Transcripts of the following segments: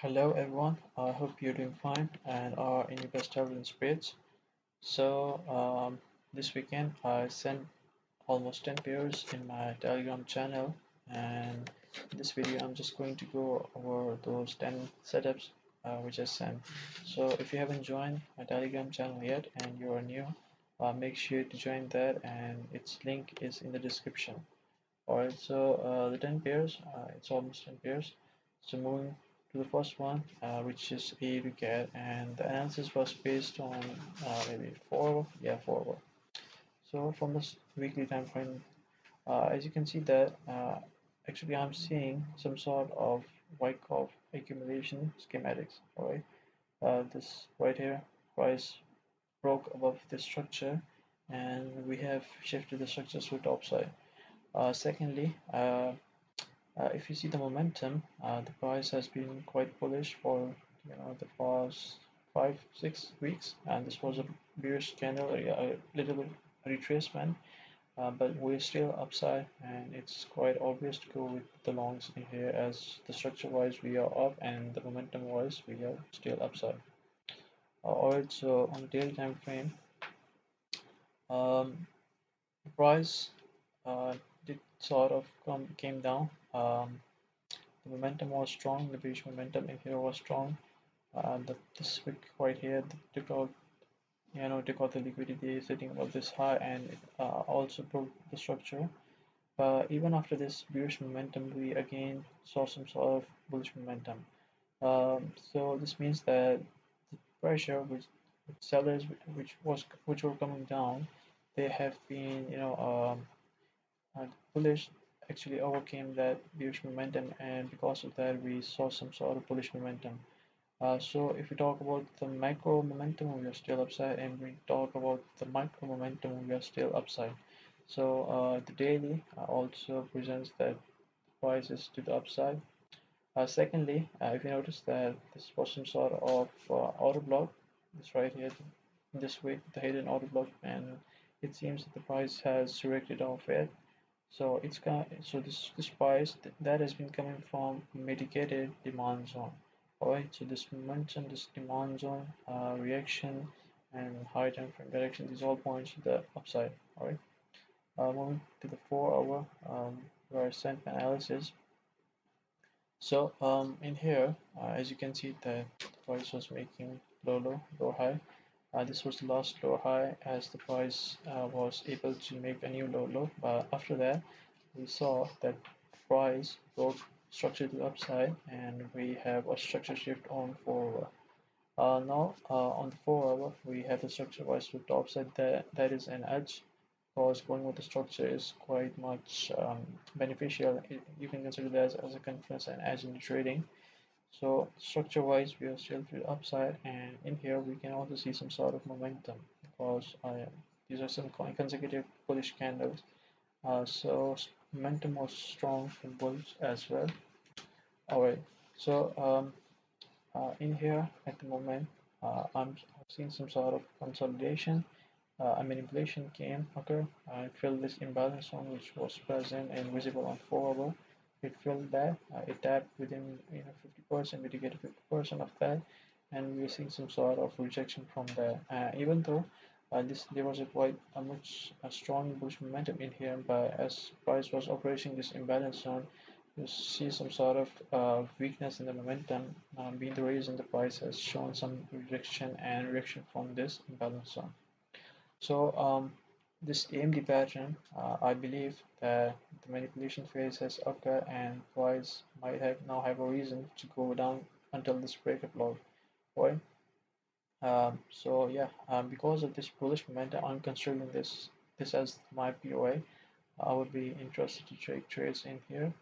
Hello everyone, I hope you're doing fine and are in your best health and spirits. This weekend I sent almost 10 pairs in my Telegram channel, and in this video I'm just going to go over those 10 setups which I sent. So if you haven't joined my Telegram channel yet and you are new, make sure to join that, and its link is in the description. Alright, the 10 pairs, it's almost 10 pairs. So moving to the first one, which is AUDCAD, and the analysis was based on maybe 4 hour, yeah, 4 hour. So from this weekly time frame, as you can see that actually I'm seeing some sort of Wyckoff accumulation schematics. Alright, this right here, price broke above this structure, and we have shifted the structures to the top side. Secondly, if you see the momentum, the price has been quite bullish for the past 5-6 weeks, and this was a bearish candle, a little bit retracement, but we're still upside, and it's quite obvious to go with the longs in here, as the structure wise we are up and the momentum wise we are still upside. Alright, so on the daily time frame, the price did sort of came down. The momentum was strong, the bearish momentum in here was strong. This wick right here took out, took out the liquidity sitting above this high, and it also broke the structure. Even after this bearish momentum, we again saw some sort of bullish momentum. So this means that the pressure which sellers which were coming down, they have been bullish actually overcame that bearish momentum, and because of that we saw some sort of bullish momentum. So if we talk about the macro momentum, we are still upside, and we talk about the micro momentum, we are still upside. So the daily also presents that prices to the upside. Secondly, if you notice that this was some sort of order block, this right here, this week, the hidden order block, and it seems that the price has corrected off it. So this price that has been coming from mitigated demand zone. Alright, so this momentum, this demand zone reaction, and high time frame direction, these all points to the upside. Alright, moving to the 4 hour where I sent my analysis. So in here, as you can see, the price was making low high. This was the last low high, as the price was able to make a new low. But after that, we saw that price broke structure to the upside, and we have a structure shift on 4 hour. Now on the 4 hour, we have the structure wise to the upside. That is an edge, because going with the structure is quite much beneficial. You can consider that as a confidence and edge in the trading. So structure wise we are still to the upside, and in here we can also see some sort of momentum, because these are some consecutive bullish candles. So momentum was strong from bulls as well. Alright, so in here at the moment, I'm seeing some sort of consolidation. A manipulation came occur and filled this imbalance zone which was present and visible on 4 hour. It filled that, it tapped within 50%, mitigated 50% of that, and we are seeing some sort of rejection from there. Even though there was a strong bullish momentum in here, but as price was approaching this imbalance zone, you see some sort of weakness in the momentum, being the reason the price has shown some rejection and reaction from this imbalance zone. So this AMD pattern, I believe that the manipulation phase has occurred, and price might now have a reason to go down until this breakup low. Right? So yeah, because of this bullish momentum, I'm considering this as my POA. I would be interested to take trades in here.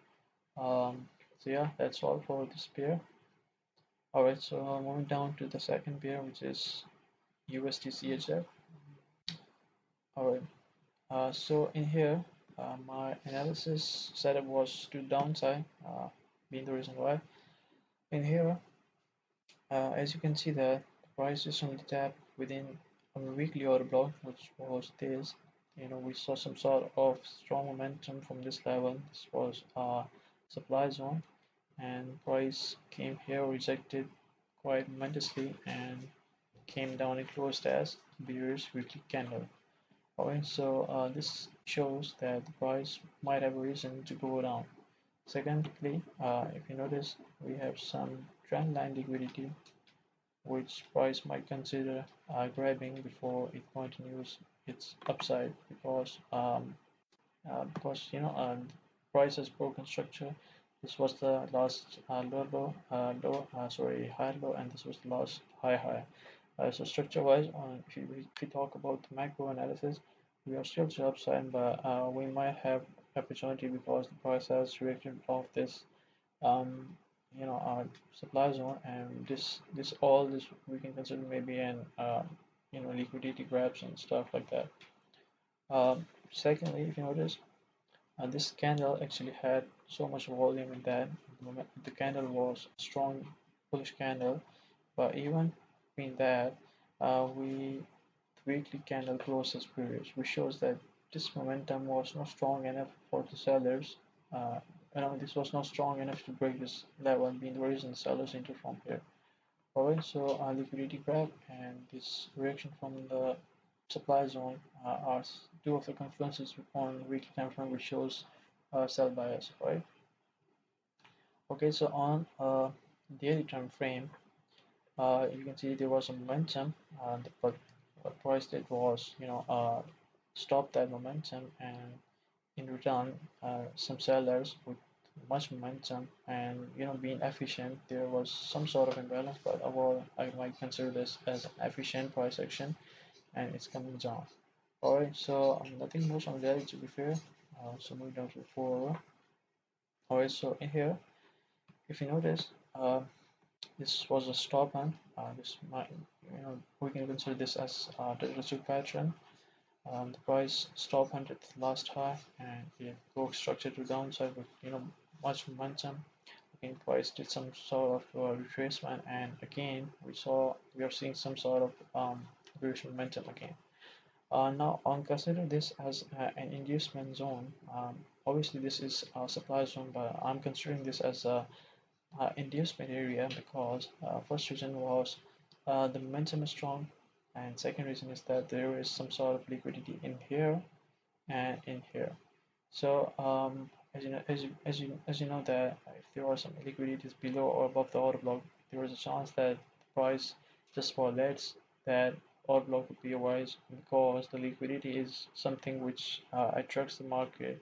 So yeah, that's all for this pair. Alright, so moving down to the second pair, which is USDCHF. Alright, so in here, my analysis setup was to downside, being the reason why. In here, as you can see that the price is on the tap within a weekly order block, which was this. We saw some sort of strong momentum from this level. This was supply zone, and price came here, rejected quite momentously, and came down and closed as bearish weekly candle. Alright, so this shows that the price might have a reason to go down. Secondly, if you notice, we have some trend line liquidity which price might consider grabbing before it continues its upside, because price has broken structure. This was the last high low, and this was the last high. So structure wise, if we talk about the macro analysis, we are still to upside, but we might have opportunity because the price has reacted off this um, supply zone, and this we can consider maybe an liquidity grabs and stuff like that. Secondly, if you notice, this candle actually had so much volume in that the candle was a strong bullish candle, but even in that, we the weekly candle closes periods, which shows that this momentum was not strong enough for the sellers. This was not strong enough to break this level, being the reason the sellers enter from here. Alright, so liquidity grab and this reaction from the supply zone are two of the confluences on weekly time frame, which shows sell bias, right? Okay, so on daily time frame, you can see there was a momentum, but what price did was stop that momentum, and in return, some sellers with much momentum and being efficient, there was some sort of imbalance, but overall I might consider this as an efficient price action, and it's coming down. Alright, so nothing much on that to be fair. So moving down to 4 hour. Alright, so in here, if you notice, this was a stop hunt. This might, we can consider this as the literature pattern. The price stop hunted the last high, and it broke structure to downside with much momentum. Again, price did some sort of retracement, and again we are seeing some sort of bearish momentum again. Now, on consider this as an inducement zone. Obviously, this is a supply zone, but I'm considering this as a inducement area because first reason was the momentum is strong, and second reason is that there is some sort of liquidity in here and in here. So as you know that if there are some liquidities below or above the order block, there is a chance that the price just violates that order block would be wise, because the liquidity is something which attracts the market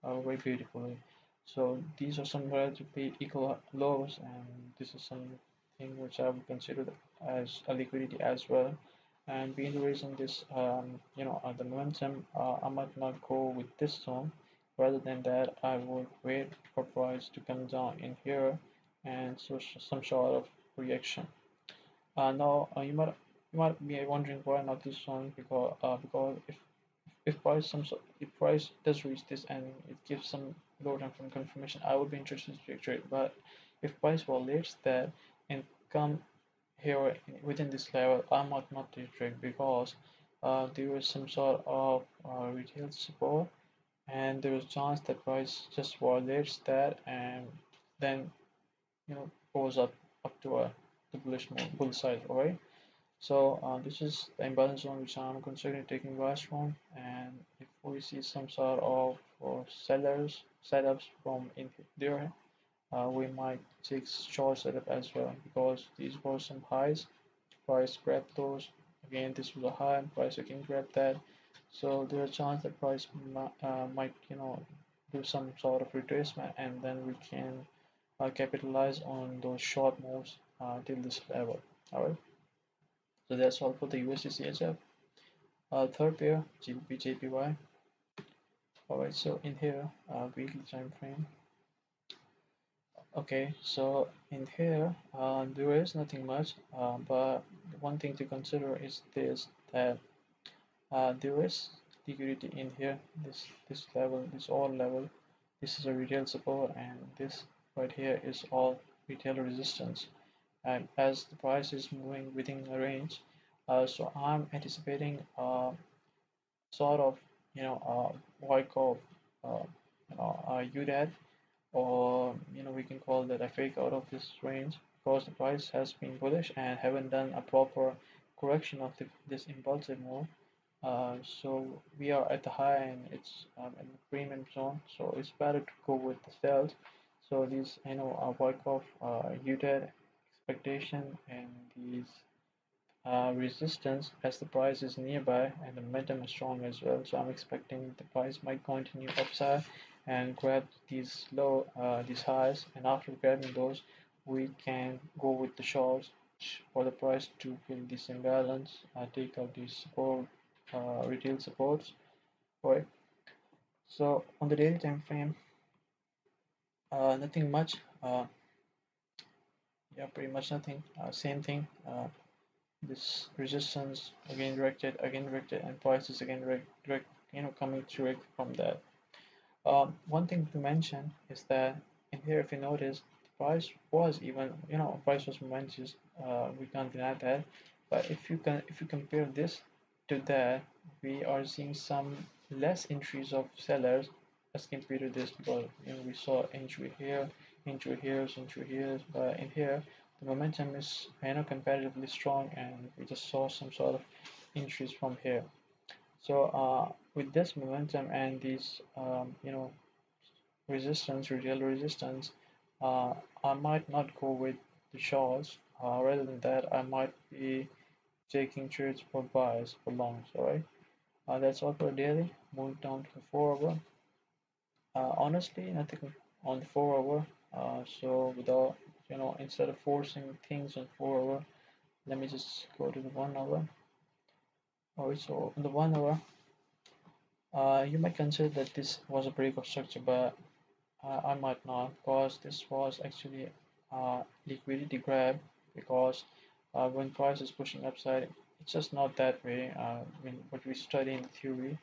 very beautifully. So these are some relatively equal lows, and this is something which I would consider as a liquidity as well. And being the reason this, the momentum, I might not go with this zone. Rather than that, I would wait for price to come down in here and so some sort of reaction. Now you might be wondering why not this zone, because if price does reach this and it gives some low time frame confirmation, I would be interested to trade. But if price violates that and come here within this level, I might not trade, because there is some sort of retail support, and there is a chance that price just violates that and then goes up to the bullish move, bull side. Alright, so this is the imbalance zone which I'm considering taking last from, and if we see some sort of sellers setups from in there, we might take short setup as well, because these were some highs. Price grabbed those. Again, this was a high, and price again grabbed that. So there's a chance that price might do some sort of retracement, and then we can capitalize on those short moves till this level. Alright, so that's all for the USDCHF. Third pair, GBPJPY. Alright, so in here, weekly time frame. Okay, so in here, there is nothing much, but one thing to consider is this, that there is liquidity in here, this level, this all level. This is a retail support, and this right here is all retail resistance. And as the price is moving within a range, so I'm anticipating sort of what I call UDAD, or we can call that a fake out of this range, because the price has been bullish and haven't done a proper correction of this impulsive move. So we are at the high and it's in the premium zone, so it's better to go with the sales. So these work of UTED expectation and these resistance, as the price is nearby and the momentum is strong as well. So I'm expecting the price might continue upside and grab these highs, and after grabbing those, we can go with the shorts for the price to fill this imbalance, take out these support, retail supports, right? So on the daily time frame, nothing much. Yeah, pretty much nothing. Same thing. This resistance again directed, and prices again direct, coming through it from that. One thing to mention is that in here, if you notice, the price was even, price was momentous. We can't deny that. But if you compare this to that, we are seeing some less entries of sellers as compared to this, because we saw entry here, entry here, entry here, but in here the momentum is comparatively strong, and we just saw some sort of entries from here. So with this momentum and these resistance, retail resistance, I might not go with the shorts. Rather than that, I might be taking trades for buys for longs. All right. That's all for daily. Moving down to the 4 hour. Honestly, nothing on the 4 hour. So without instead of forcing things on 4 hour, let me just go to the 1 hour. Alright, so in the 1 hour, you might consider that this was a break of structure, but I might not, because this was actually a liquidity grab. Because when price is pushing upside, it's just not that way. What we study in the theory,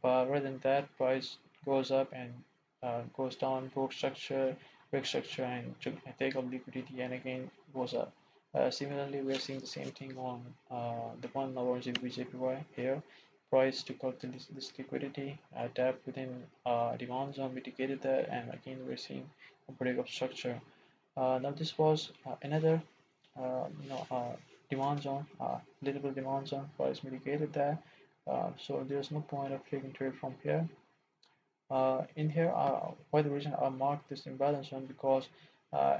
but rather than that, price goes up and goes down, break structure, and take up liquidity, and again goes up. Similarly, we are seeing the same thing on the 1 hour GBPJPY here. Price took out this liquidity, tapped within demand zone, mitigated that, and again we're seeing a break of structure. Now this was another demand zone, little bit demand zone. Price mitigated that, so there's no point of taking trade from here. In here, why the reason I marked this imbalance one, because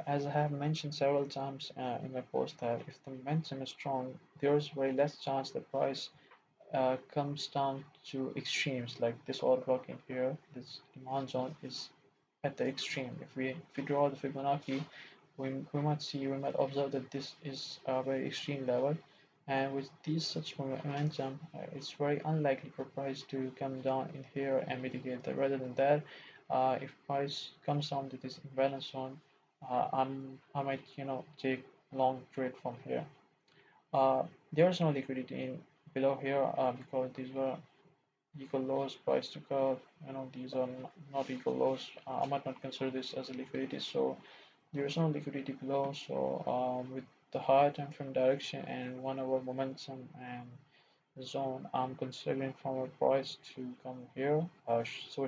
as I have mentioned several times in my post, that if the momentum is strong, there's very less chance the price comes down to extremes like this order block in here. This demand zone is at the extreme. If we draw the Fibonacci, we might observe that this is a very extreme level, and with these such momentum, it's very unlikely for price to come down in here and mitigate that. Rather than that, if price comes down to this imbalance zone, I might take long trade from here. There's no liquidity in below here, because these were equal lows. Price to curve, these are not equal lows. I might not consider this as a liquidity, so there is no liquidity below. So with the higher time frame direction and 1 hour momentum and zone, I'm considering from a price to come here, so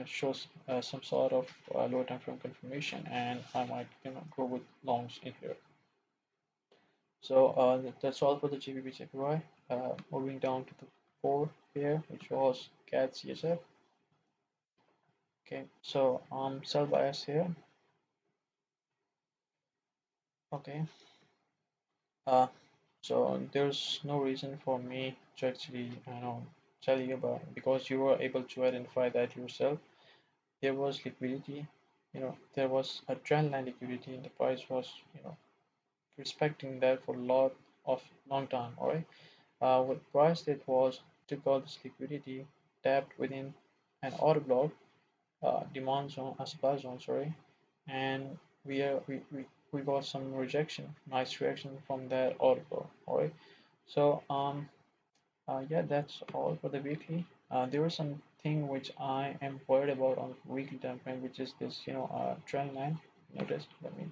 shows some sort of lower time frame confirmation, and I might go with longs in here. So that's all for the GBPJPY. Moving down to the 4 here, which was CADCHF. Okay, so sell bias here. Okay, so there's no reason for me to actually tell you about, because you were able to identify that yourself. There was liquidity, there was a trend line liquidity, and the price was respecting that for a lot of long time. All right. What price did was took out this liquidity, tapped within an order block, demand zone, a supply zone, sorry, and we got some rejection, nice reaction from that order block. All right. So yeah, that's all for the weekly. There was something which I am worried about on weekly time frame, which is this trend line. Notice, let me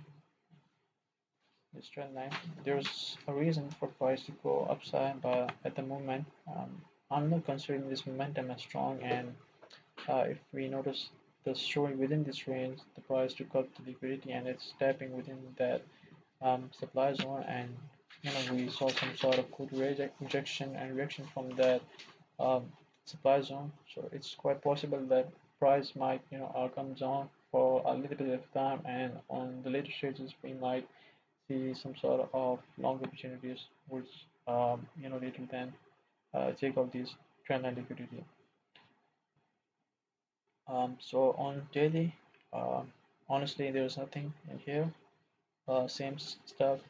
this trend line. There's a reason for price to go upside, but at the moment, I'm not considering this momentum as strong. And if we notice thus showing within this range the price to cut the liquidity, and it's tapping within that supply zone, and we saw some sort of good rejection and reaction from that um, supply zone. So it's quite possible that price might come down for a little bit of time, and on the later stages we might see some sort of long opportunities which later then take out these trendline liquidity. So on daily, honestly there's nothing in here, same stuff,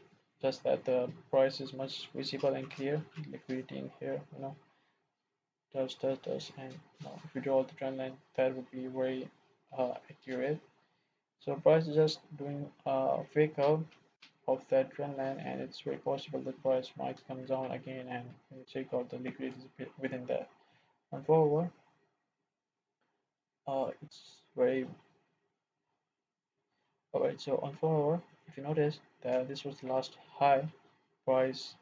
just that the price is much visible and clear. Liquidity in here, does, and if you draw the trend line, that would be very accurate. So price is just doing a fake out of that trend line, and it's very possible that price might come down again and check out the liquidity within that. And forward, it's very alright. So on forward, if you notice that this was the last high, price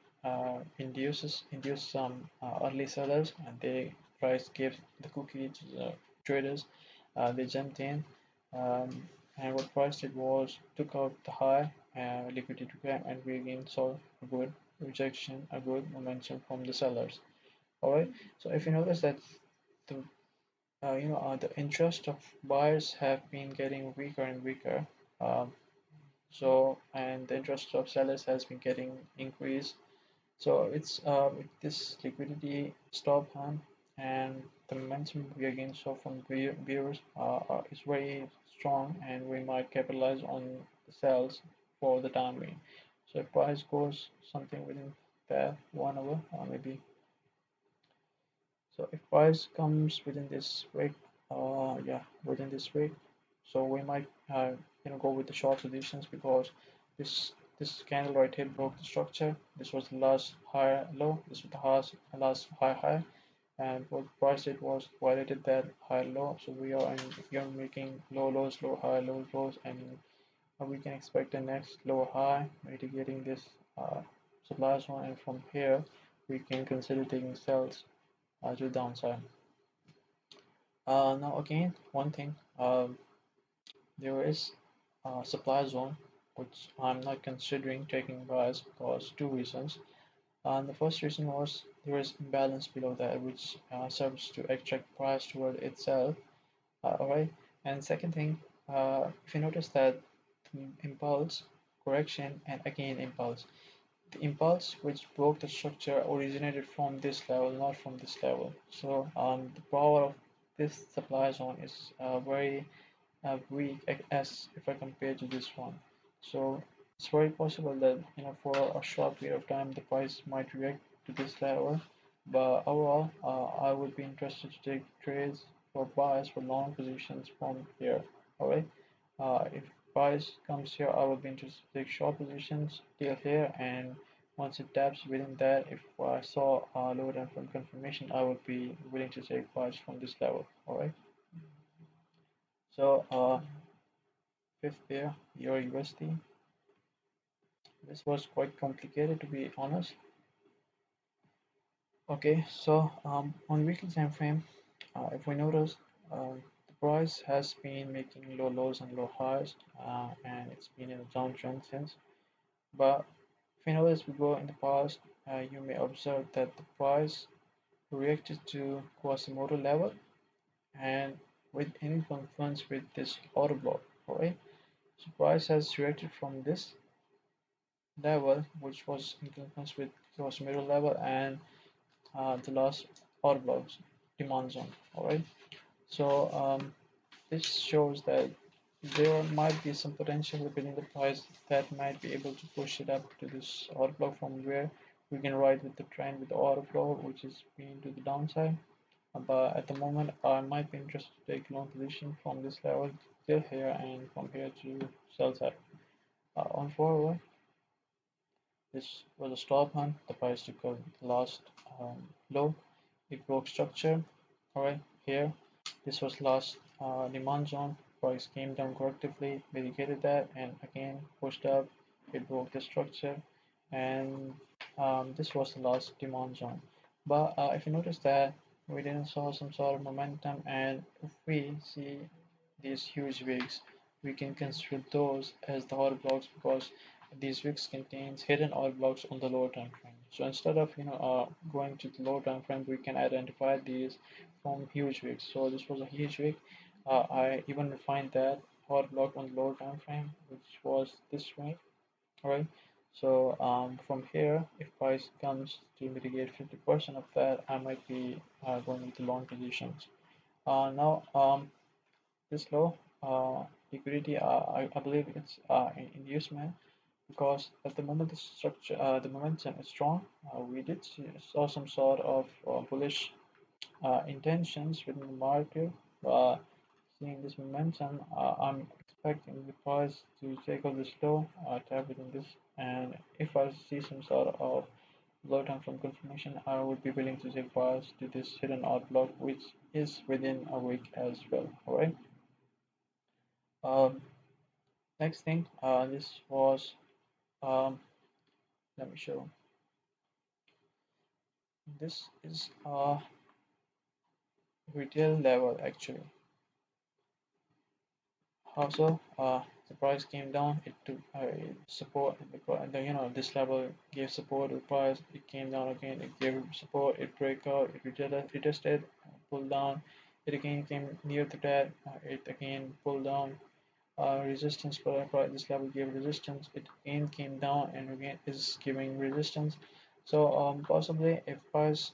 induced some early sellers, and they price gave the cookie to the traders. They jumped in, um, and what price did was took out the high liquidity grab, and we again saw a good rejection, a good momentum from the sellers. All right. So if you notice that the the interest of buyers have been getting weaker and weaker. Um, and the interest of sellers has been getting increased. So it's with this liquidity stop hand, and the momentum we again saw from viewers is very strong, and we might capitalize on the sales for the time being. So if price goes something within that 1 hour, maybe. So if price comes within this week, yeah, within this week, so we might go with the short positions, because this candle right here broke the structure. This was the last high low. This was the last high, and what price did was violated that high low. So we are making low lows, low high, low lows, and we can expect the next low high mitigating this supply zone, and from here we can consider taking sales to the downside. Now again, one thing, there is a supply zone which I'm not considering taking buys because two reasons. The first reason was there is imbalance below that, which serves to extract price toward itself. Alright, and second thing, if you notice that impulse, correction, and again impulse. The impulse which broke the structure originated from this level, not from this level. So the power of this supply zone is very weak as if I compare to this one. So it's very possible that for a short period of time the price might react to this level, but overall I would be interested to take trades for buys for long positions from here. Alright, if price comes here, I would be interested to take short positions till here, and once it taps within that, if I saw a lower than from confirmation, I would be willing to take buys from this level. Alright, so fifth pair, EURUSD. This was quite complicated, to be honest. Okay, so on weekly time frame, if we notice, the price has been making low lows and low highs, and it's been in a downtrend since. But if you notice, we go in the past, you may observe that the price reacted to Quasimodo level, and with any confluence with this order block. Alright, so price has reacted from this level, which was in confluence with Quasimodo level, and the last order blocks demand zone. Alright, so this shows that there might be some potential within the price that might be able to push it up to this order block, from where we can ride with the trend with the order flow, which is being to the downside. But at the moment I might be interested to take long position from this level till here, and from here to sell side. On forward, this was a stop hunt. The price took a last low. It broke structure. Alright, here this was last demand zone. Price came down correctively, mitigated that, and again pushed up. It broke the structure, and this was the last demand zone. But if you notice that we didn't saw some sort of momentum, and if we see these huge wicks, we can consider those as the order blocks because these wicks contains hidden order blocks on the lower time frame. So instead of going to the lower time frame, we can identify these from huge wicks. So this was a huge wick. I even refined that order block on the lower time frame, which was this way, right? So from here, if price comes to mitigate 50% of that, I might be going with the long positions. Now, this low liquidity, I believe it's in use, man, because at the moment the structure, the momentum is strong. We did saw some sort of bullish intentions within the market. Uh, Seeing this momentum, I'm expecting the price to take out this low, tap within this, and if I see some sort of low time from confirmation, I would be willing to take price to this hidden out block, which is within a week as well. All right. Um, Next thing, this was let me show. This is retail level actually. Also, the price came down. It took support. This level gave support. The price it came down again. It gave support. It break out. It retested, pulled down. It again came near to that. It again pulled down. Resistance for this level gave resistance. It again came down and again is giving resistance. So possibly if price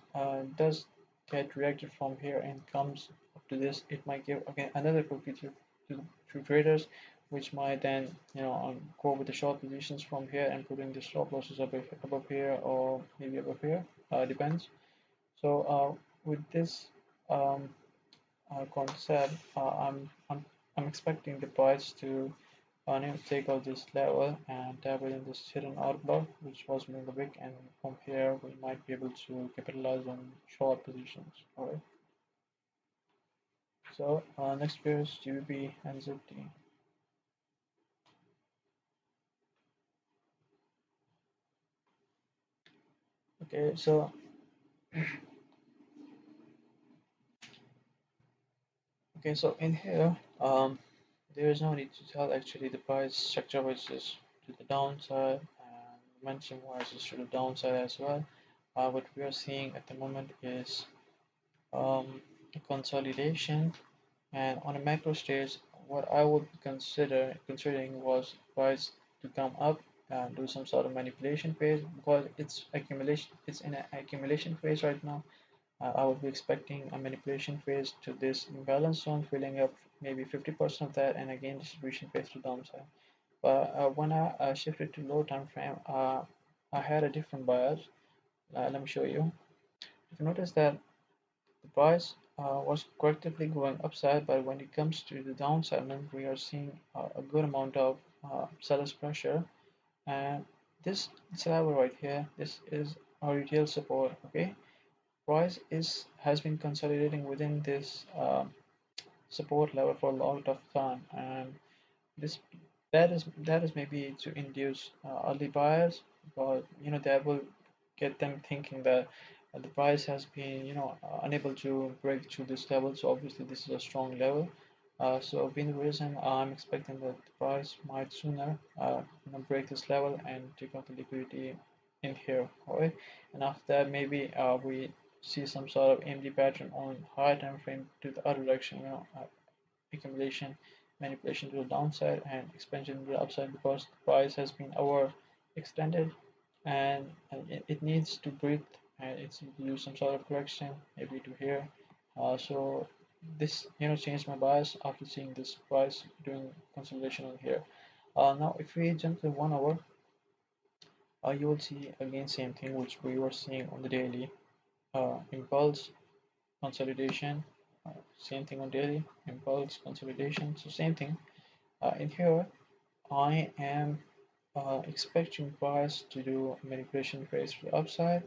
does get reacted from here and comes up to this, it might give again another cookie to traders, which might then go with the short positions from here and putting the stop losses above here or maybe above here. Depends. So with this um, concept, I'm expecting the price to take out this level and tap within this hidden outblock, which was in the wick, and from here we might be able to capitalize on short positions. All right. So next pair is GBPNZD. Okay, so in here, there is no need to tell actually the price structure which is to the downside and momentum wise is to the downside as well. What we are seeing at the moment is a consolidation, and on a macro stage, what I would considering was price to come up and do some sort of manipulation phase because it's in an accumulation phase right now. I would be expecting a manipulation phase to this imbalance zone, filling up maybe 50% of that, and again distribution phase to downside. But when I shifted to low time frame, I had a different bias. Let me show you. If you notice that the price was correctively going upside, but when it comes to the downside, then we are seeing a good amount of sellers pressure. And this level right here, this is our retail support. Okay, price has been consolidating within this support level for a lot of time, and this that is maybe to induce early buyers, but that will get them thinking that the price has been unable to break through this level. So obviously this is a strong level. So being the reason I'm expecting that the price might sooner break this level and take out the liquidity in here. Alright, and after that maybe we see some sort of MD pattern on higher time frame to the other direction. Accumulation, manipulation to the downside, and expansion to the upside because the price has been overextended, and it needs to breathe and it's to do some sort of correction maybe to here. So this changed my bias after seeing this price doing consolidation on here. Now if we jump to 1 hour, you will see again same thing which we were seeing on the daily. Impulse consolidation, same thing on daily, impulse consolidation, so same thing. In here I am expecting price to do a manipulation phase to the upside,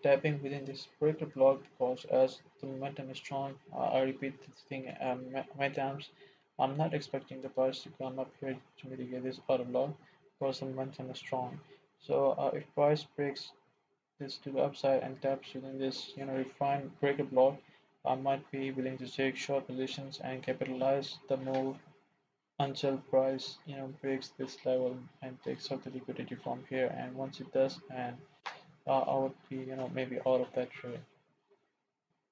tapping within this breaker block because as the momentum is strong. I repeat this thing many times. I'm not expecting the price to come up here to mitigate this other block because the momentum is strong. So if price breaks this to the upside and taps within this refined breaker block, I might be willing to take short positions and capitalize the move until price breaks this level and takes out the liquidity from here. And once it does, and I would be maybe out of that trade.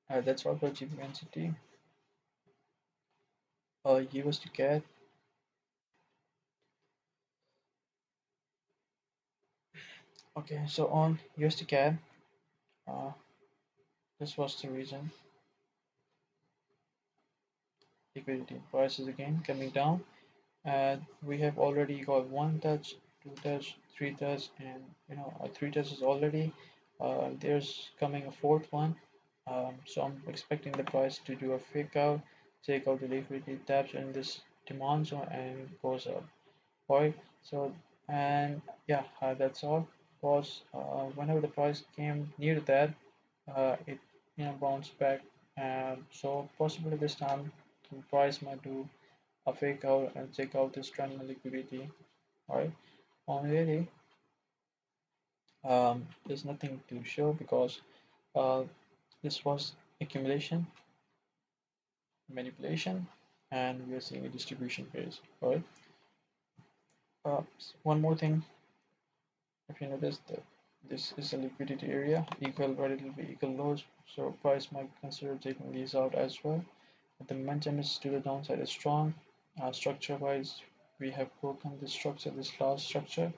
That's all for GBPNZD. USDCAD. Okay, so on USDCAD, uh, this was the reason. Liquidity prices again coming down, and we have already got one touch, two touch, three touch, and three touches already. There's coming a fourth one, so I'm expecting the price to do a fake out, take out the liquidity, taps in this demand zone, and goes up. Right. So and yeah, that's all. Because whenever the price came near that, it bounced back, and so possibly this time the price might do a fake out and take out this trend in liquidity. Alright, on really, there's nothing to show because uh, this was accumulation, manipulation, and we are seeing a distribution phase. Alright, uh, one more thing, if you notice that this is a liquidity area, equal but it will be equal lows, so price might consider taking these out as well. But the momentum is to the downside is strong. Structure wise, we have broken this structure, this last structure.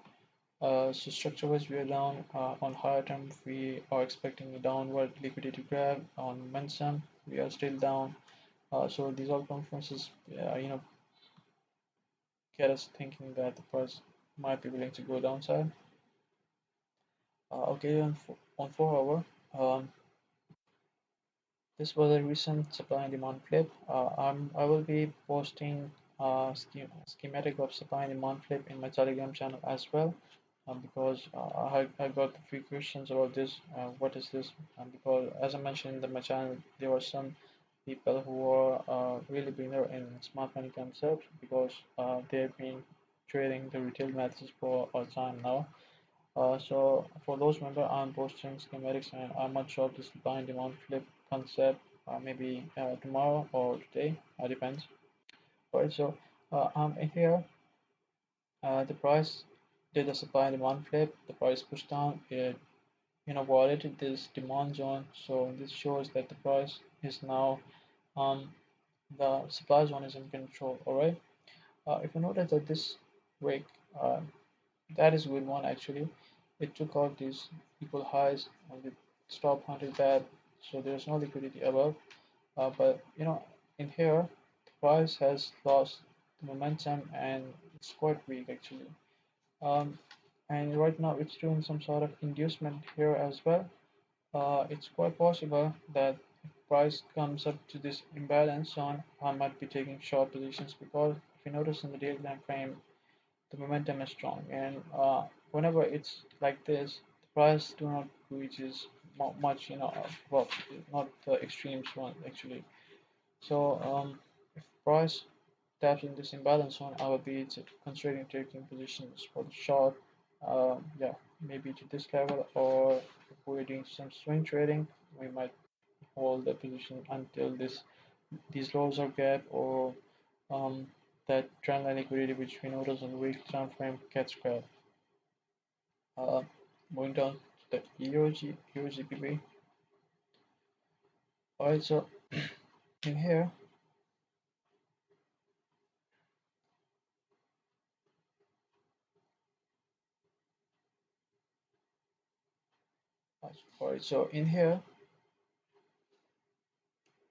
So structure wise, we are down on higher term. We are expecting a downward liquidity grab on momentum. We are still down. So these all conferences, get us thinking that the price might be willing to go downside. Okay, on 4 hour, this was a recent supply and demand flip. I will be posting schematic of supply and demand flip in my Telegram channel as well, because I got a few questions about this. What is this? Because as I mentioned in my channel, there were some people who are really beginner in smart money concepts because they've been trading the retail methods for a time now. So for those members, I'm posting schematics and I might drop this supply and demand flip concept maybe tomorrow or today, depends. Right, so I'm in here. The price did a supply and demand flip. The price pushed down. It violated this demand zone. So this shows that the price is now the supply zone is in control. All right. If you notice that this wick, uh, that is good one actually. It took out these equal highs and it stop hunted that, so there's no liquidity above. But in here, the price has lost the momentum and it's quite weak actually. Um, and right now it's doing some sort of inducement here as well. It's quite possible that if price comes up to this imbalance zone, I might be taking short positions because if you notice in the daily time frame, the momentum is strong, and whenever it's like this, the price do not reaches much, well, not the extremes one actually. So if price taps in this imbalance zone, I will be considering taking positions for the short, yeah, maybe to this level, or if we're doing some swing trading, we might hold the position until these lows are gapped or um, that trendline liquidity which we notice on the weekly time frame gets grabbed. Uh, Moving down to the EURGBP. Alright, so in here, alright, so in here,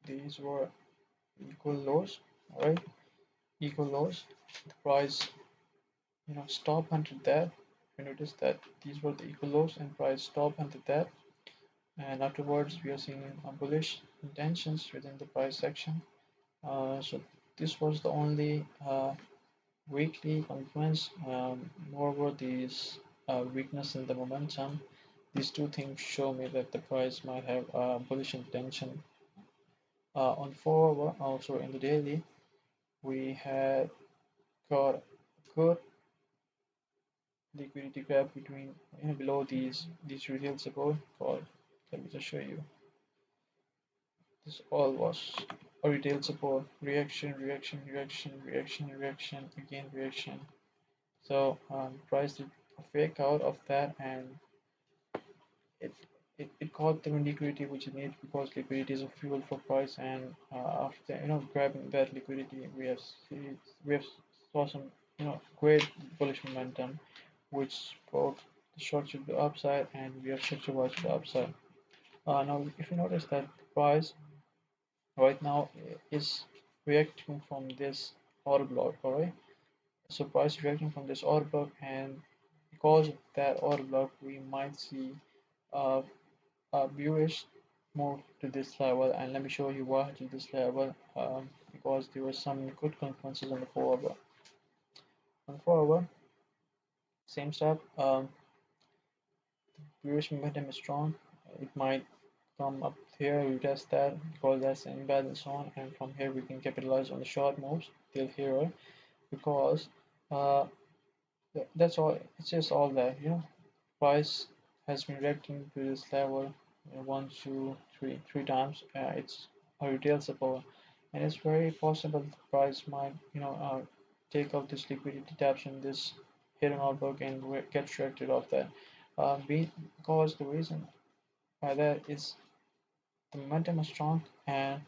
these were equal lows, alright, equal lows. The price, stop under that. You notice that these were the equal lows and price stop under that. And afterwards, we are seeing bullish intentions within the price section. So this was the only weekly confluence. Moreover, these weakness in the momentum, these two things show me that the price might have bullish intention. On 4 hour, also in the daily, we had got good liquidity gap between below these retail support. Called, let me just show you. this all was a retail support, reaction, reaction, reaction, reaction, reaction, again reaction. So price did a fake out of that, and it it caught the liquidity which it needs, because liquidity is a fuel for price. And after grabbing that liquidity, we have saw some great bullish momentum, which brought the structure to the upside, and we have structure wise to the upside. Now, if you notice that the price right now is reacting from this order block, all right? So price reacting from this order block, and because of that order block, we might see uh, a bearish move to this level. And let me show you why to this level, because there were some good confluences on the 4 hour. On 4 hour, same stuff. Bearish momentum is strong. It might come up here, we test that because that's an imbalance zone, and from here we can capitalize on the short moves till here, because uh, that's all. It's just all that, price has been reacting to this level one, two, three times. It's a retail support, and it's very possible the price might take out this liquidity taps in this hidden outlook and get reacted off that. Because the reason by that is the momentum is strong, and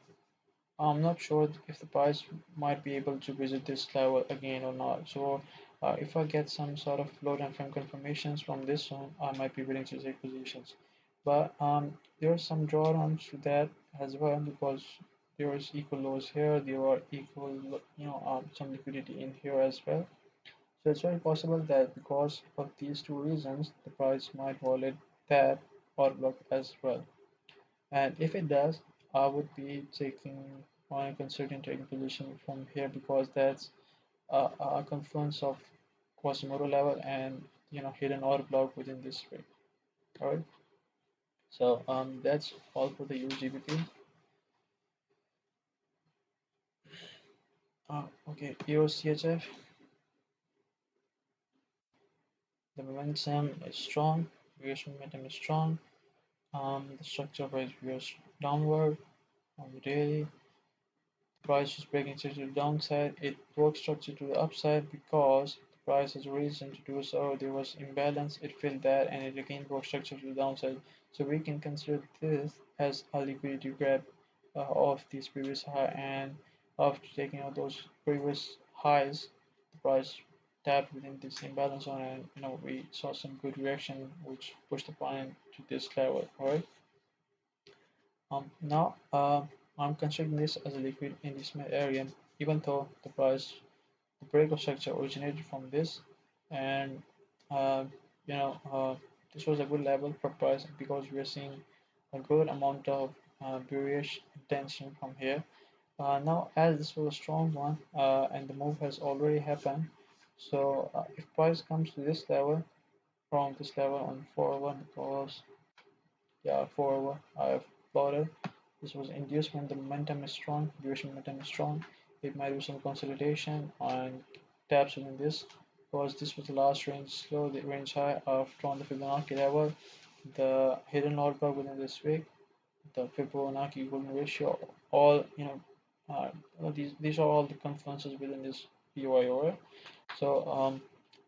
I'm not sure if the price might be able to visit this level again or not. So if I get some sort of low time frame confirmations from this zone, I might be willing to take positions. But there are some drawdowns to that as well, because there is equal lows here, there are equal, some liquidity in here as well. So it's very possible that because of these two reasons, the price might violate that order block as well. And if it does, I would be taking or considering taking position from here, because that's a confluence of Quasimodo level and hidden order block within this ring. All right. So that's all for the USGBP. Okay, EURCHF. The momentum is strong. Bearish momentum is strong. The structure is bearish downward on the daily. Price was breaking structure to the downside. It broke structure to the upside because the price has a reason to do so. There was imbalance, it filled that, and it again broke structure to the downside. So we can consider this as a liquidity grab of this previous high, and after taking out those previous highs, the price tapped within this imbalance zone, and we saw some good reaction which pushed the price to this level. All right. Now I'm considering this as a liquid in this area, even though the break of structure originated from this, and uh, you know uh, this was a good level for price, because we are seeing a good amount of bearish tension from here. Now, as this was a strong one, and the move has already happened, so if price comes to this level, from this level on 401, because yeah, 4 hour I have plotted. This was induced when the momentum is strong, duration momentum is strong. It might do some consolidation and taps within this, because this was the last range low, the range high of on the Fibonacci level, the hidden order block within this week, the Fibonacci golden ratio, all uh, these are all the confluences within this POI. So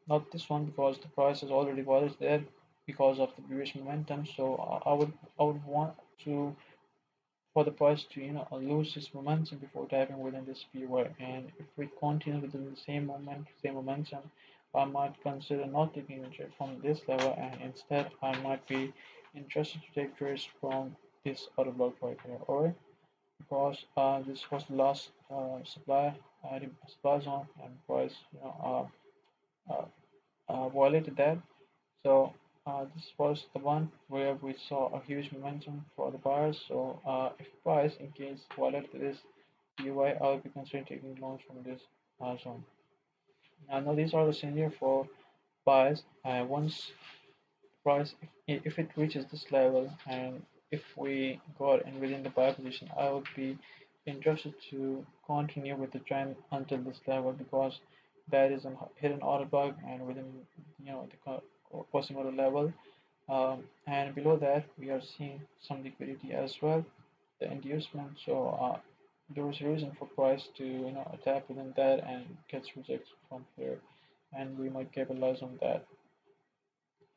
not this one, because the price is already valued there because of the bearish momentum. So I would want to for the price to lose this momentum before diving within this POI. And if we continue within the same momentum, I might consider not taking a trade from this level, and instead I might be interested to take trades from this other block right here. Alright, because this was the last supply zone, and price uh, violated that. So this was the one where we saw a huge momentum for the buyers. So if price in case violated this UI, I'll be considering taking loans from this zone. Now these are the scenario for buyers. Once price, if it reaches this level, and if we got in within the buy position, I would be interested to continue with the trend until this level, because that is a hidden order block, and within the Quasimodo level, and below that we are seeing some liquidity as well. the inducement. So there was a reason for price to tap within that and gets rejected from here, and we might capitalize on that.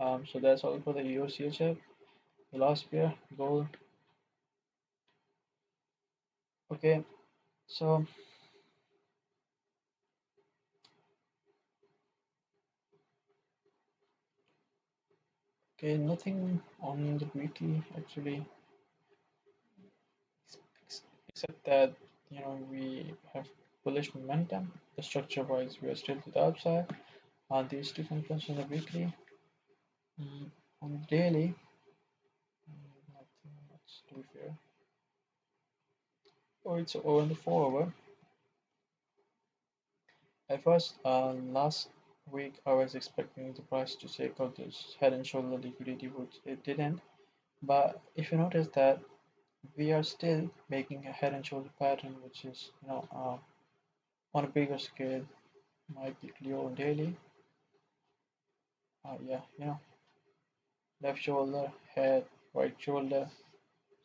So that's all for the EURCHF. The last pair gold. Okay, so okay, nothing on the weekly actually, except that we have bullish momentum. The structure wise, we are still to the upside. These two functions on the weekly. On the daily, nothing much to be fair. Oh, it's over the 4 hour. At first, last week I was expecting the price to take out this head and shoulder liquidity, which it didn't. But if you notice that we are still making a head and shoulder pattern, which is on a bigger scale, might be clear on daily. Yeah, left shoulder, head, right shoulder.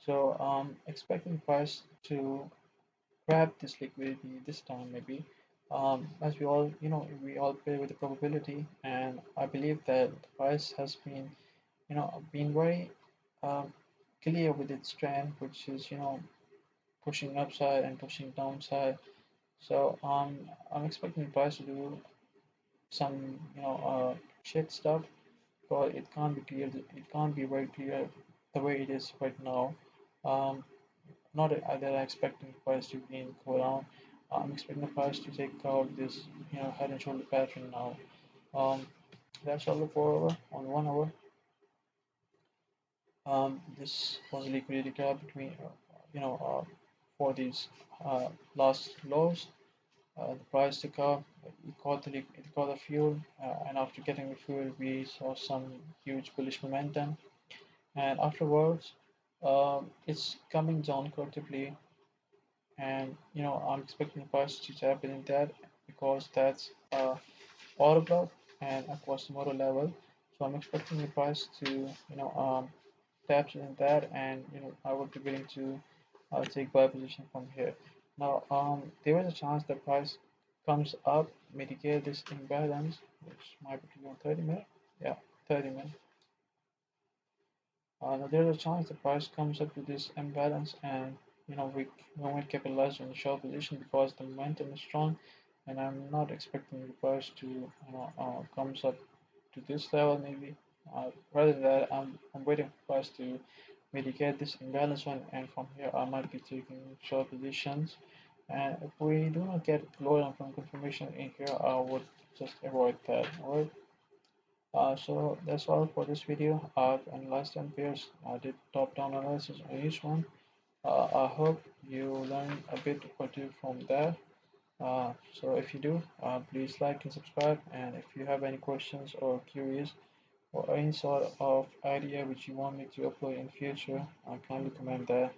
So expecting price to grab this liquidity this time maybe. As we all we all play with the probability, and I believe that the price has been very um, clear with its trend, which is pushing upside and pushing downside. So I'm expecting the price to do some shit stuff, but it can't be clear. It can't be very clear the way it is right now. Um, Not that I'm expecting the price to be in go down. I'm expecting the price to take out this head and shoulder pattern now. Um, that's all the 4 hour. On 1 hour. This was a liquidity gap between for these last lows. The price took up. It got the fuel, and after getting the fuel, we saw some huge bullish momentum. And afterwards, it's coming down correctively, and I'm expecting the price to tap in that because that's order block and across the motor level. So I'm expecting the price to tap in that, and I would be willing to take buy position from here. Now there is a chance the price comes up, mitigate this imbalance, which might be on 30 minutes. Yeah, 30 minutes. Now there's a chance the price comes up to this imbalance, and we might capitalize on the short position because the momentum is strong, and I'm not expecting the price to comes up to this level maybe. Rather than that, I'm waiting for price to mitigate this imbalance one, and from here I might be taking short positions. And if we do not get lower down from confirmation in here, I would just avoid that. Alright. So that's all for this video. I've analyzed 10 pairs. I did top-down analysis on each one. I hope you learned a bit or two from that. So if you do, please like and subscribe. And if you have any questions or queries or any sort of idea which you want me to upload in future, kindly comment there.